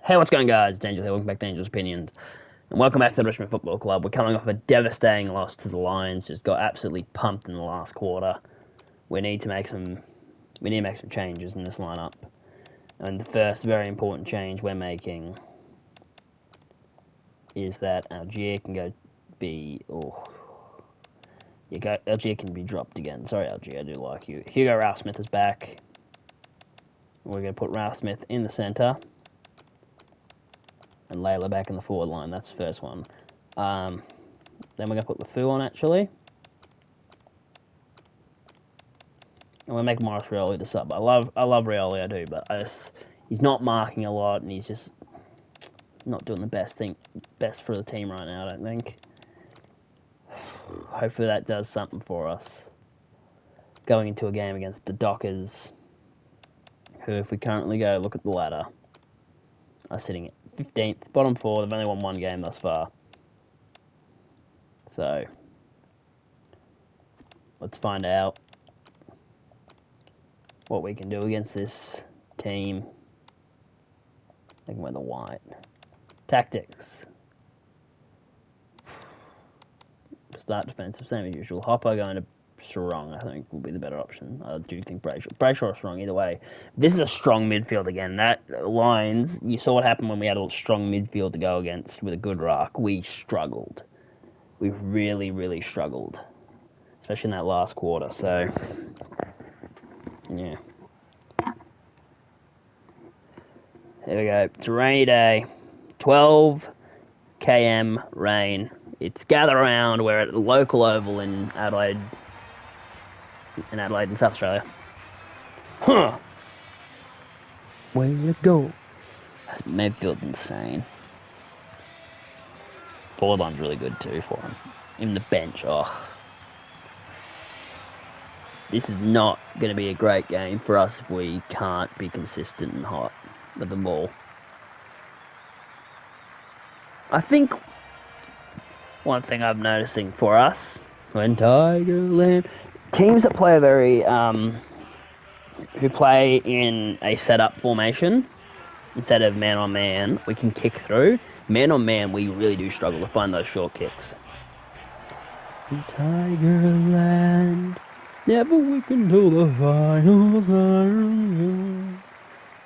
Hey, what's going on, guys? It's Angel here. Welcome back to Angel's Opinions. And welcome back to the Richmond Football Club. We're coming off a devastating loss to the Lions. Just got absolutely pumped in the last quarter. We need to make some changes in this lineup. And the first very important change we're making is that Algier can go be Algier can be dropped again. Sorry, Algier, I do like you. Hugo Ralph Smith is back. We're going to put Ralph Smith in the centre. And Layla back in the forward line. That's the first one. Then we're going to put LeFou on, actually. And we'll make Morris Rioli the sub. I love Rioli, I do, but he's not marking a lot, and he's just not doing the best for the team right now, I don't think. Hopefully that does something for us. Going into a game against the Dockers, who, if we currently go look at the ladder, are sitting at 15th, bottom four. They've only won one game thus far. So, let's find out what we can do against this team. They can wear the white. Tactics. Start defensive, same as usual. Hopper going to Strong, I think, will be the better option. I do think Brayshaw or Strong, either way. This is a strong midfield again. That Lions, you saw what happened when we had a strong midfield to go against with a good ruck. We struggled. We really, really struggled. Especially in that last quarter, so... yeah. Here we go. It's a rainy day. 12 km rain. It's gather around. We're at the local oval in Adelaide, in South Australia. Huh. Where you go? Mayfield's insane. Forward line's really good too for him. Even the bench, This is not going to be a great game for us if we can't be consistent and hot with the ball. I think one thing I'm noticing for us, when Tigerland, teams that play who play in a set-up formation, instead of man-on-man, we can kick through. Man-on-man, we really do struggle to find those short kicks. Tigerland, never weaken till the final siren.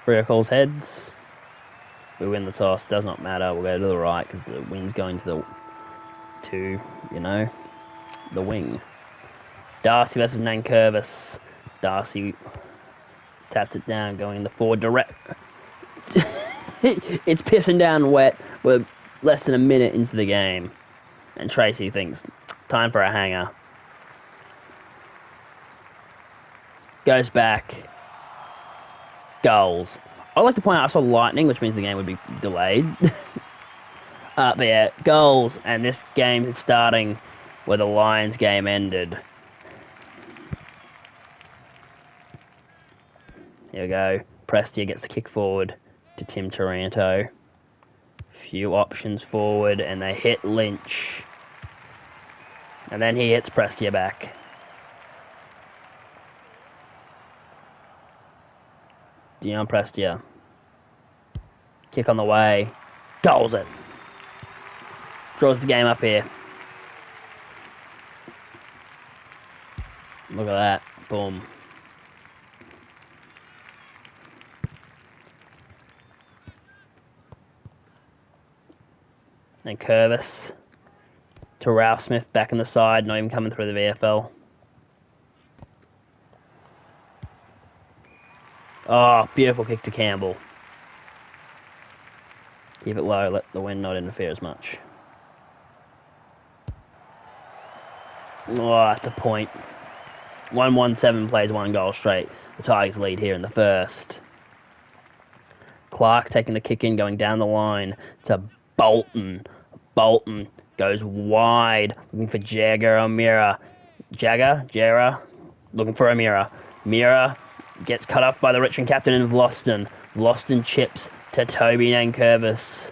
Freo calls heads. We win the toss, does not matter. We'll go to the right because the wind's going to the wing. Darcy versus Nankervis. Darcy taps it down, going in the forward direct. It's pissing down wet. We're less than a minute into the game. And Tracy thinks, time for a hanger. Goes back. Goals. I'd like to point out I saw lightning, which means the game would be delayed. But yeah, goals. And this game is starting where the Lions game ended. Here we go. Prestia gets the kick forward to Tim Taranto. Few options forward, and they hit Lynch. And then he hits Prestia back. Dion Prestia. Kick on the way. Goals it. Draws the game up here. Look at that. Boom. And Curvis to Ralph Smith back in the side, not even coming through the VFL. Oh, beautiful kick to Campbell. Keep it low, let the wind not interfere as much. Oh, that's a point. 1-1-7 plays one goal straight. The Tigers lead here in the first. Clark taking the kick in, going down the line to Bolton. Bolton goes wide, looking for Jagger or Mira. Jagger, looking for Amira. Mira gets cut off by the Richmond captain in Vloston. Vloston chips to Toby Nankervis.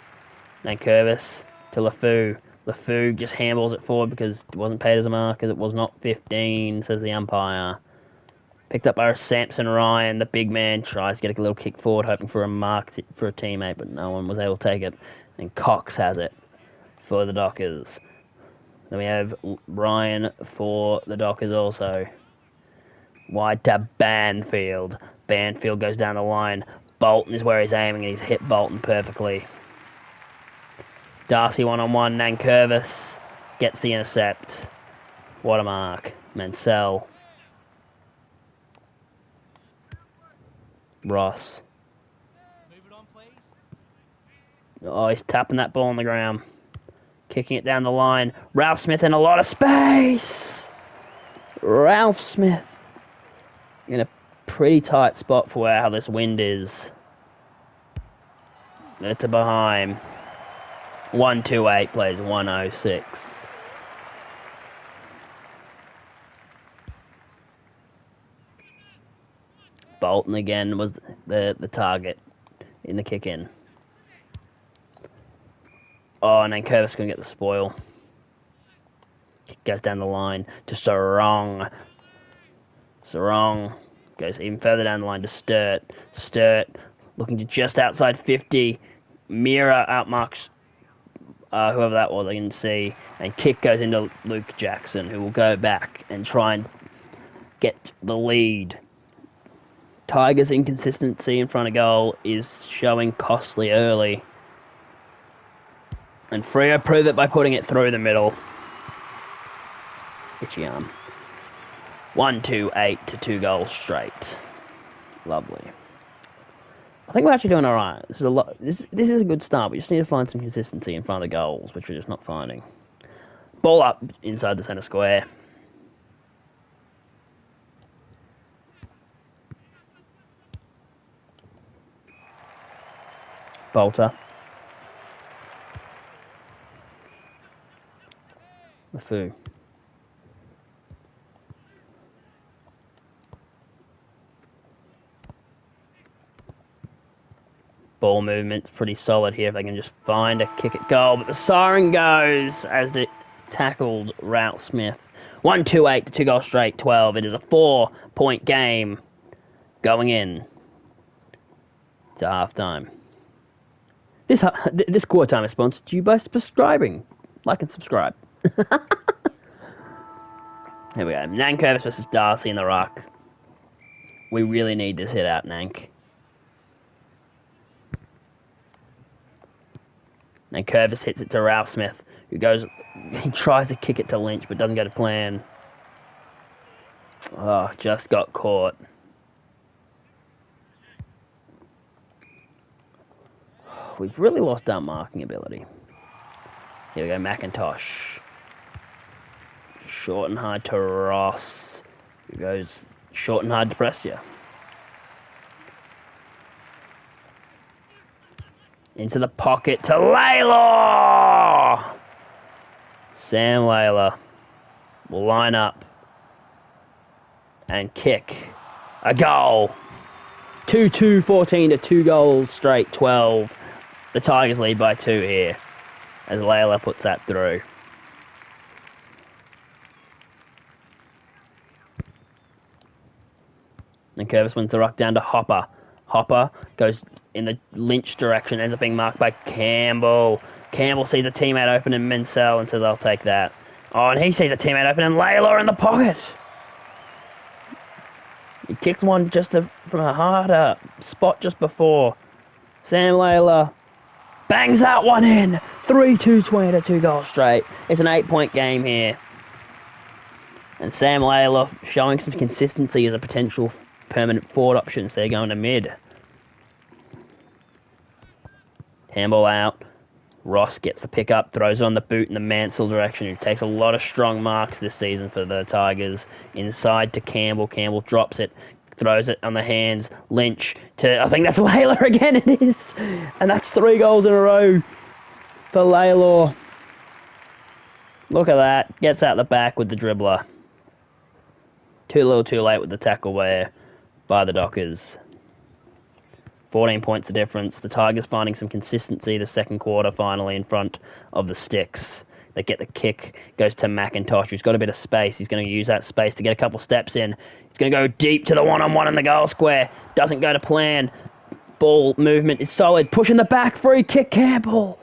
Nankervis to LeFou. LeFou just handballs it forward because it wasn't paid as a mark, because it was not 15, says the umpire. Picked up by Samson Ryan, the big man, tries to get a little kick forward, hoping for a mark for a teammate, but no one was able to take it. And Cox has it for the Dockers. Then we have Ryan for the Dockers also. Wide to Banfield. Banfield goes down the line. Bolton is where he's aiming, and he's hit Bolton perfectly. Darcy one-on-one. Nankervis gets the intercept. What a mark. Mansell. Ross. Oh, he's tapping that ball on the ground. Kicking it down the line. Ralph Smith in a lot of space. Ralph Smith in a pretty tight spot for how this wind is. It's a behind. 128 plays 106. Bolton again was the target in the kick-in. Oh, and then Curtis going to get the spoil. Kick goes down the line to Sarong. Sarong goes even further down the line to Sturt. Sturt looking to just outside 50. Mira outmarks whoever that was, I can see. And kick goes into Luke Jackson, who will go back and try and get the lead. Tigers' inconsistency in front of goal is showing costly early. And Freo prove it by putting it through the middle. Itchy arm. 1-2-8 to 2 goals straight. Lovely. I think we're actually doing alright. This is a lot. This is a good start. We just need to find some consistency in front of goals, which we're just not finding. Ball up inside the centre square. Bolter. Mafu. Ball movement's pretty solid here if they can just find a kick at goal, but the siren goes as they tackled Ralph Smith. 1-2-8 to 2 goals straight, 12. It is a 4-point game going in to half-time. This quarter time is sponsored to you by subscribing. Like and subscribe. Here we go. Nankervis versus Darcy in the ruck. We really need this hit out, Nank. Nankervis hits it to Ralph Smith, who he tries to kick it to Lynch, but doesn't go to plan. Oh, just got caught. We've really lost our marking ability. Here we go, McIntosh. Short and hard to Ross, who goes short and hard to Prestia. Into the pocket to Layla! Sam Layla will line up and kick a goal. 2-2-14 to 2 goals straight, 12. The Tigers lead by 2 here as Layla puts that through. And Curvis wins the ruck down to Hopper. Hopper goes in the Lynch direction, ends up being marked by Campbell. Campbell sees a teammate open in Mansell and says, I'll take that. Oh, and he sees a teammate open in Layla in the pocket. He kicked one from a harder spot just before. Sam Layla bangs that one in. 3-2-20 to 2 goals straight. It's an 8-point game here. And Sam Layla showing some consistency as a potential permanent forward option, so they're going to mid. Handball out. Ross gets the pick up, throws it on the boot in the Mansell direction, who takes a lot of strong marks this season for the Tigers. Inside to Campbell. Campbell drops it, throws it on the hands. Lynch to, I think that's Layla again, it is. And that's 3 goals in a row for Layla. Look at that. Gets out the back with the dribbler. Too little too late with the tackle there by the Dockers. 14 points of difference. The Tigers finding some consistency the second quarter finally in front of the Sticks. They get the kick, goes to McIntosh, who's got a bit of space. He's going to use that space to get a couple steps in. He's going to go deep to the one-on-one in the goal square. Doesn't go to plan. Ball movement is solid. Pushing the back, free kick, Gamble.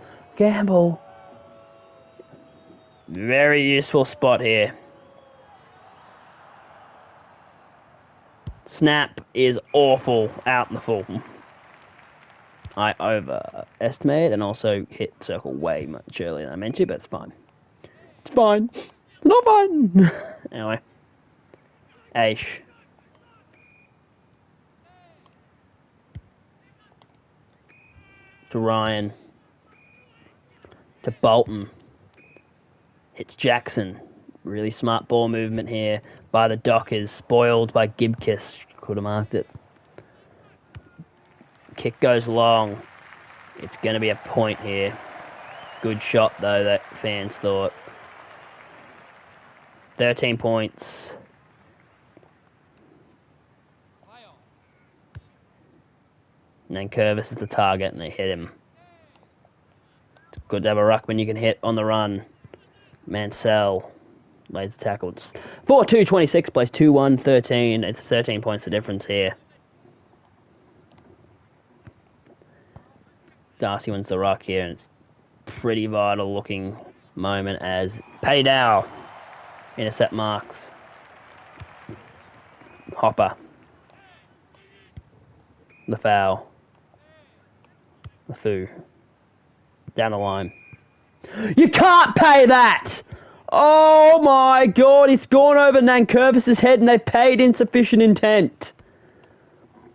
Very useful spot here. Snap is awful out in the full. I overestimated and also hit circle way much earlier than I meant to, but it's fine. It's fine. It's not fine. Anyway. Aish. To Ryan. To Bolton. Hits Jackson. Really smart ball movement here by the Dockers. Spoiled by Gibkiss. Could have marked it. Kick goes long. It's going to be a point here. Good shot, though, that fans thought. 13 points. Nankervis is the target, and they hit him. It's good to have a ruckman you can hit on the run. Mansell lays the tackle. 4-2-26 plays 2-1-13. It's 13 points the difference here. Darcy wins the ruck here, and it's pretty vital looking moment as Paddy Dow intercept marks. Hopper. The foul. The foo. Down the line. You can't pay that! Oh my god, it's gone over Nankervis's head and they've paid insufficient intent.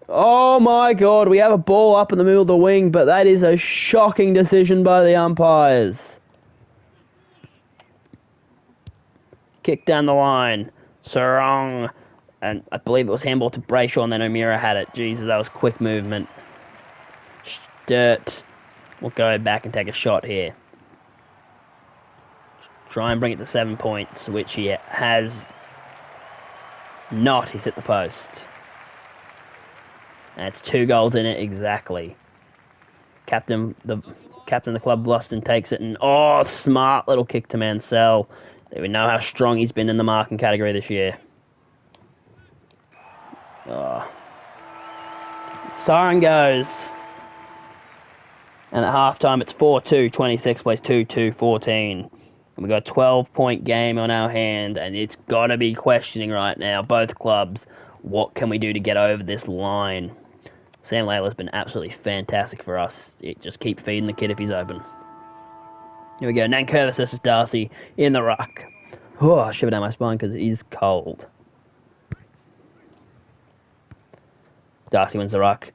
Oh my god, we have a ball up in the middle of the wing, but that is a shocking decision by the umpires. Kick down the line. Sarong. And I believe it was handball to Brayshaw and then O'Meara had it. Jesus, that was quick movement. Sturt will go back and take a shot here. Try and bring it to 7 points, which he has not. He's hit the post. And it's 2 goals in it exactly. Captain of the club, Bluston, takes it and smart little kick to Mansell. We know how strong he's been in the marking category this year. Siren goes. And at halftime it's 4-2-26 plays 2-2-14. And we've got a 12-point game on our hand, and it's got to be questioning right now, both clubs, what can we do to get over this line? Sam Layla's been absolutely fantastic for us. Just keep feeding the kid if he's open. Here we go, Nankervis versus Darcy in the ruck. Oh, I shiver down my spine because it is cold. Darcy wins the ruck.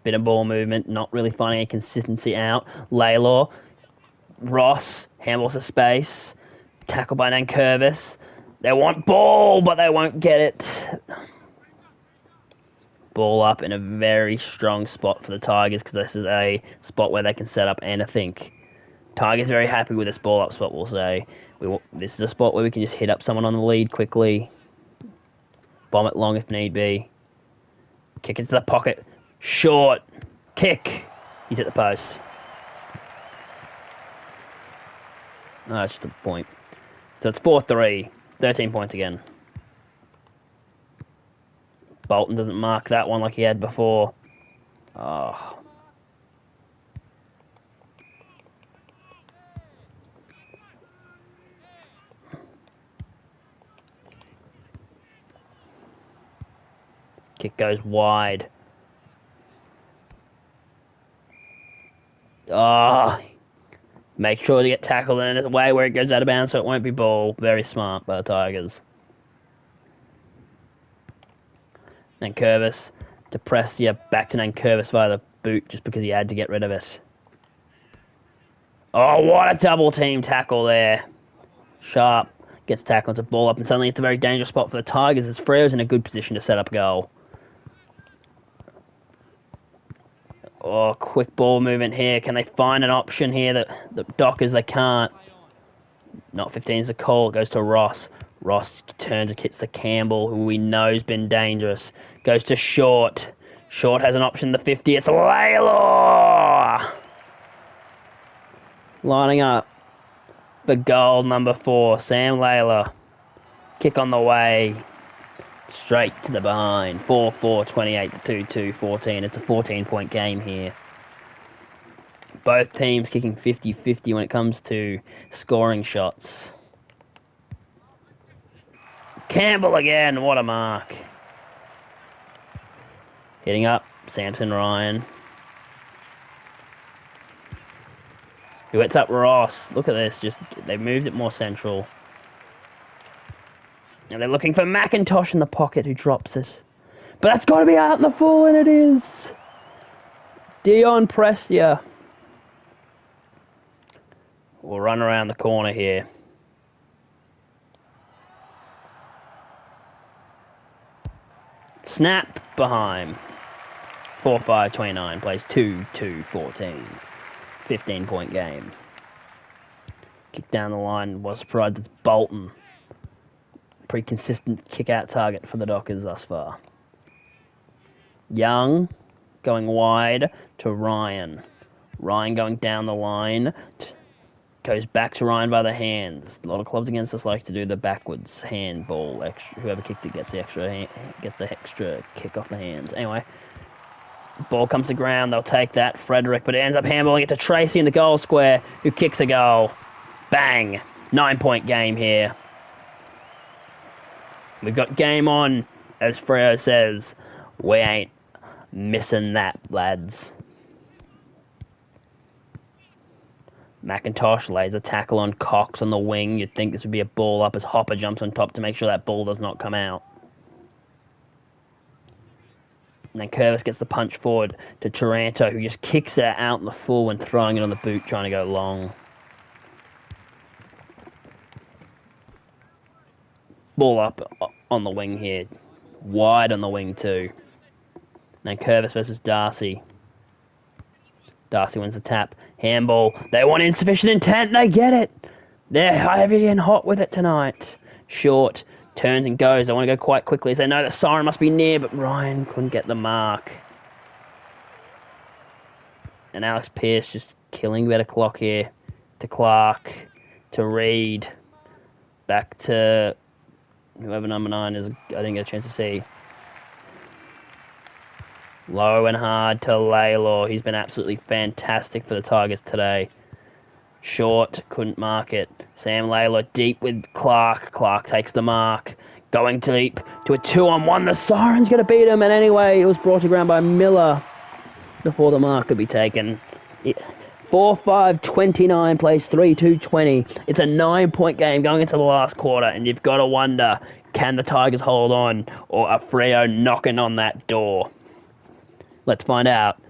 Bit of ball movement, not really finding any consistency out. Laylaw. Ross handles the space. Tackle by Nankervis. They want ball, but they won't get it. Ball up in a very strong spot for the Tigers because this is a spot where they can set up and I think Tigers very happy with this ball up spot, we'll say. This is a spot where we can just hit up someone on the lead quickly. Bomb it long if need be. Kick into the pocket. Short. Kick. He's at the post. No, it's just a point. So it's 4-3. 13 points again. Bolton doesn't mark that one like he had before. Oh. Kick goes wide. Make sure to get tackled in a way where it goes out of bounds so it won't be ball. Very smart by the Tigers. Nankervis to Prestia, back to Nankervis via the boot just because he had to get rid of it. Oh, what a double team tackle there. Sharp gets tackled, it's a ball up, and suddenly it's a very dangerous spot for the Tigers as Freo's in a good position to set up a goal. Oh, quick ball movement here. Can they find an option here that the Dockers, they can't. Not 15 is the call. It goes to Ross. Ross turns and hits to Campbell, who we know has been dangerous. Goes to Short. Short has an option, the 50. It's Laylaw! Lining up. for goal number 4. Sam Layla. Kick on the way. Straight to the behind. 4-4, 28 to 2-2, 14. It's a 14-point game here. Both teams kicking 50-50 when it comes to scoring shots. Campbell again. What a mark. Hitting up. Samson Ryan. Who hits up Ross. Look at this. They've moved it more central. And they're looking for McIntosh in the pocket, who drops it. But that's got to be out in the full, and it is. Dion Prestia will run around the corner here. Snap behind. 4-5-29. Plays 2-2-14. 15-point game. Kick down the line. Was surprised it's Bolton. Pretty consistent kick-out target for the Dockers thus far. Young going wide to Ryan. Ryan going down the line. Goes back to Ryan by the hands. A lot of clubs against us like to do the backwards handball. Whoever kicked it gets the extra kick off the hands. Anyway, ball comes to ground. They'll take that. Frederick, but it ends up handballing it to Tracy in the goal square, who kicks a goal. Bang! 9-point game here. We've got game on, as Freo says. We ain't missing that, lads. McIntosh lays a tackle on Cox on the wing. You'd think this would be a ball up as Hopper jumps on top to make sure that ball does not come out. And then Curvis gets the punch forward to Taranto, who just kicks it out in the full when throwing it on the boot, trying to go long. Ball up on the wing here. Wide on the wing too. And then Curvis versus Darcy. Darcy wins the tap. Handball. They want insufficient intent. They get it. They're heavy and hot with it tonight. Short. Turns and goes. They want to go quite quickly as they know the siren must be near, but Ryan couldn't get the mark. And Alex Pearce just killing a bit of clock here. To Clark. To Reed. Back to whoever number 9 is. I didn't get a chance to see. Low and hard to Laylor. He's been absolutely fantastic for the Tigers today. Short, couldn't mark it. Sam Laylor deep with Clark. Clark takes the mark. Going deep to a 2-on-1. The siren's going to beat him. And anyway, it was brought to ground by Miller before the mark could be taken. 4-5-29 plays 3-2-20. It's a 9-point game going into the last quarter. And you've got to wonder, can the Tigers hold on? Or are Freo knocking on that door? Let's find out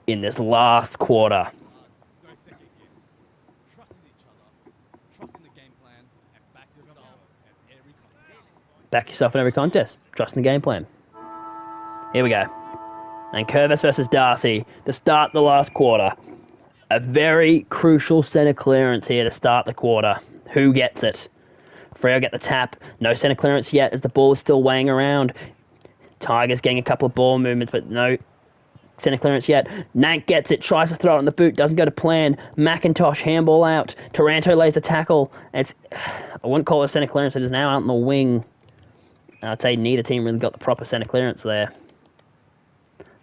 in this last quarter. No second guess. Trust in each other. Trust in the game plan. And back yourself at every contest. Back yourself in every contest. Trust in the game plan. Here we go. And Curvis versus Darcy to start the last quarter. A very crucial centre clearance here to start the quarter. Who gets it? Freo get the tap. No centre clearance yet as the ball is still weighing around. Tigers getting a couple of ball movements, but no centre clearance yet. Nank gets it, tries to throw it on the boot, doesn't go to plan. McIntosh handball out. Taranto lays the tackle. I wouldn't call it a centre clearance, it is now out in the wing. I'd say neither team really got the proper centre clearance there.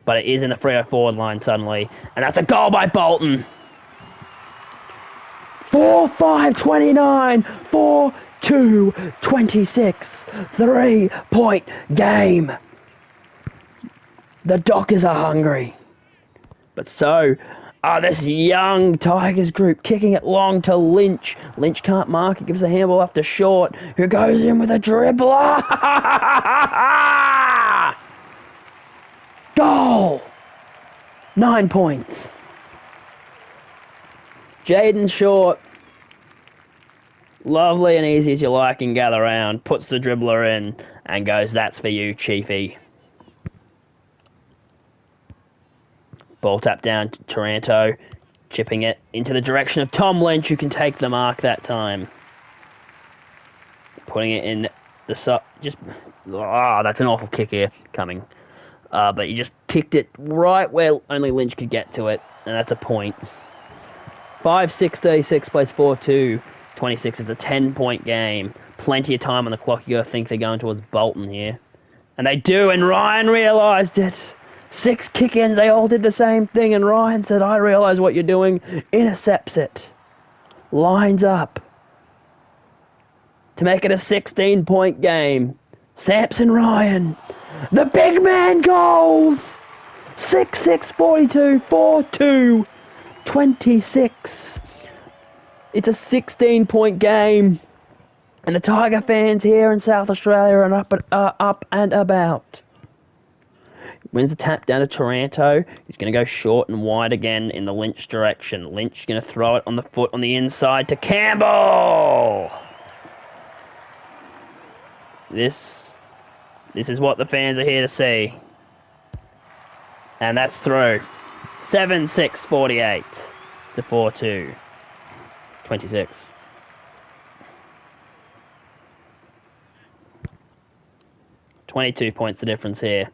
But it is in the Freo forward line suddenly. And that's a goal by Bolton. 4-5-29. 4-2-26. 3-point game. The Dockers are hungry. But so are this young Tigers group, kicking it long to Lynch. Lynch can't mark it, gives a handball up to Short, who goes in with a dribbler. Goal! 9 points. Jaden Short, lovely and easy as you like and gather round, puts the dribbler in and goes, that's for you, Chiefy. Ball tap down to Taranto, chipping it into the direction of Tom Lynch, who can take the mark that time. Putting it in the that's an awful kick here coming. But he just kicked it right where only Lynch could get to it, and that's a point. 5-6-36 plays 4-2. 26. It's a 10-point game. Plenty of time on the clock. You got to think they're going towards Bolton here. And they do, and Ryan realised it. 6 kick-ins, they all did the same thing, and Ryan said, I realise what you're doing. Intercepts it. Lines up. To make it a 16-point game. Samson Ryan. The big man goals! 6-6, 42, 4-2, 26. It's a 16-point game. And the Tiger fans here in South Australia are up and about. Wins the tap down to Taranto. He's going to go short and wide again in the Lynch direction. Lynch going to throw it on the foot on the inside to Campbell. This is what the fans are here to see. And that's through. 7-6, 48 to 4-2, 26. £22 the difference here.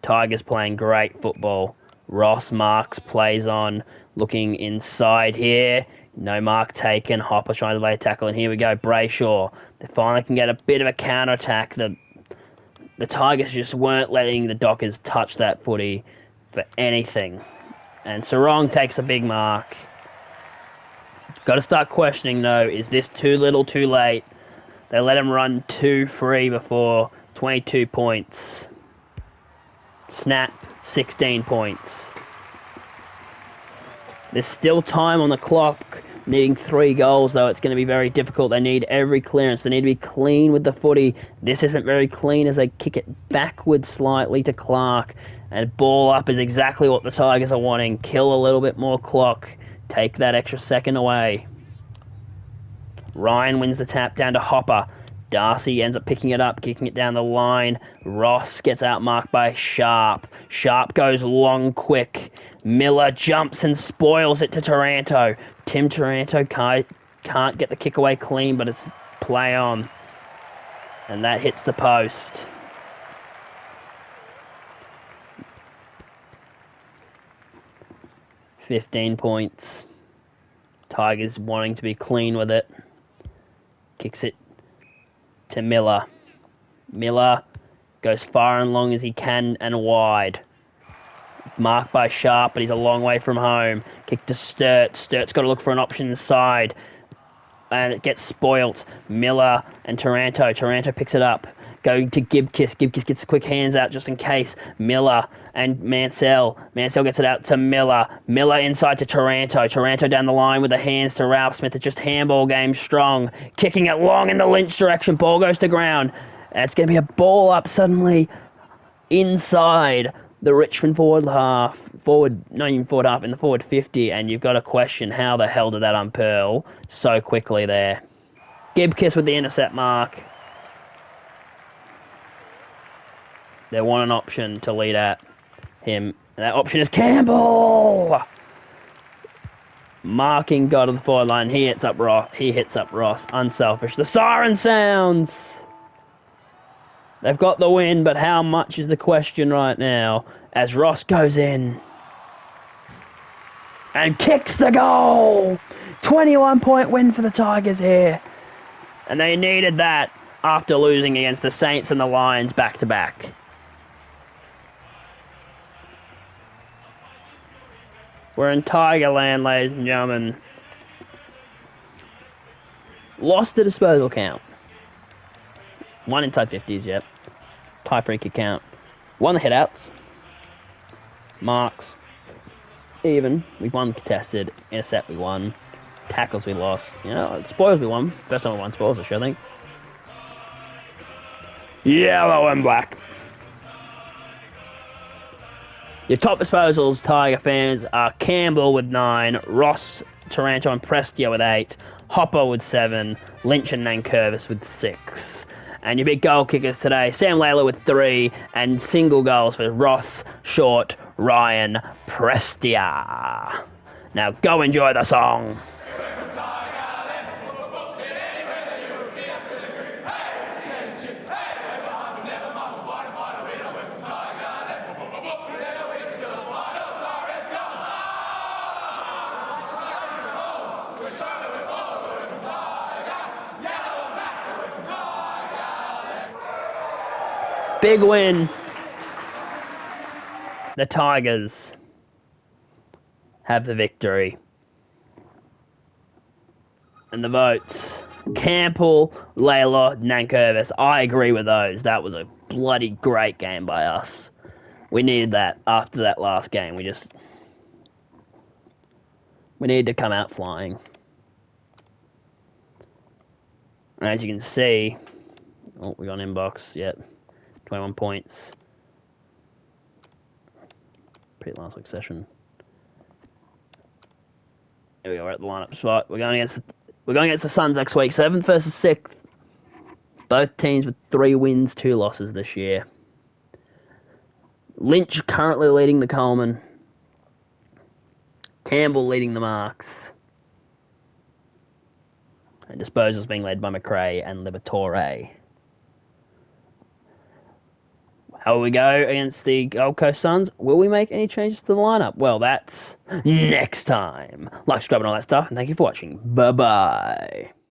Tigers playing great football. Ross Marks plays on, looking inside here. No mark taken. Hopper trying to lay a tackle, and here we go. Brayshaw. They finally can get a bit of a counter-attack. The Tigers just weren't letting the Dockers touch that footy for anything. And Sarong takes a big mark. Got to start questioning, though, is this too little, too late? They let him run 2 free before. 22 points. Snap, 16 points. There's still time on the clock. Needing 3 goals, though, it's going to be very difficult. They need every clearance. They need to be clean with the footy. This isn't very clean as they kick it backwards slightly to Clark. And ball up is exactly what the Tigers are wanting. Kill a little bit more clock. Take that extra second away. Ryan wins the tap down to Hopper. Darcy ends up picking it up, kicking it down the line. Ross gets outmarked by Sharp. Sharp goes long quick. Miller jumps and spoils it to Taranto. Tim Taranto can't get the kick away clean, but it's play on. And that hits the post. $15 points. Tigers wanting to be clean with it. Kicks it to Miller. Miller goes far and long as he can and wide. Marked by Sharp, but he's a long way from home. Kick to Sturt. Sturt's got to look for an option inside. And it gets spoilt. Miller and Taranto. Taranto picks it up. Going to Gibkiss. Gibkiss gets quick hands out just in case. Miller and Mansell. Mansell gets it out to Miller. Miller inside to Taranto. Taranto down the line with the hands to Ralph Smith. It's just handball game strong. Kicking it long in the Lynch direction. Ball goes to ground. And it's going to be a ball up suddenly inside the Richmond not even forward half, in the forward 50. And you've got to question how the hell did that unpearl so quickly there. Gibkiss with the intercept mark. They want an option to lead at him. And that option is Campbell! Marking God of the forward line. He hits up Ross. Unselfish. The siren sounds! They've got the win, but how much is the question right now as Ross goes in and kicks the goal! 21-point win for the Tigers here. And they needed that after losing against the Saints and the Lions back-to-back. We're in Tigerland, ladies and gentlemen. Lost the disposal count. 1 inside 50s, yep. Tie free kick count. 1 the hitouts. Marks. Even. We've won contested. Intercept we won. Tackles we lost. You know, spoils we won. First time we won spoils, I sure think. Yellow and black. Your top disposals, Tiger fans, are Campbell with 9, Ross, Taranto and Prestia with 8, Hopper with 7, Lynch and Nankervis with 6. And your big goal kickers today, Sam Layla with 3, and single goals for Ross, Short, Ryan, Prestia. Now go enjoy the song. Big win. The Tigers have the victory. And the votes. Campbell, Layla, Nankervis. I agree with those. That was a bloody great game by us. We needed that after that last game. We needed to come out flying. And as you can see, we got an inbox, yep. 21 points. Pretty last session. Here we go, we're at the lineup spot. We're going against the Suns next week. 7th versus 6th. Both teams with 3 wins, 2 losses this year. Lynch currently leading the Coleman. Campbell leading the marks. And disposals being led by McRae and Liberatore. How will we go against the Gold Coast Suns? Will we make any changes to the lineup? Well, that's next time. Like, subscribe, and all that stuff. And thank you for watching. Bye-bye.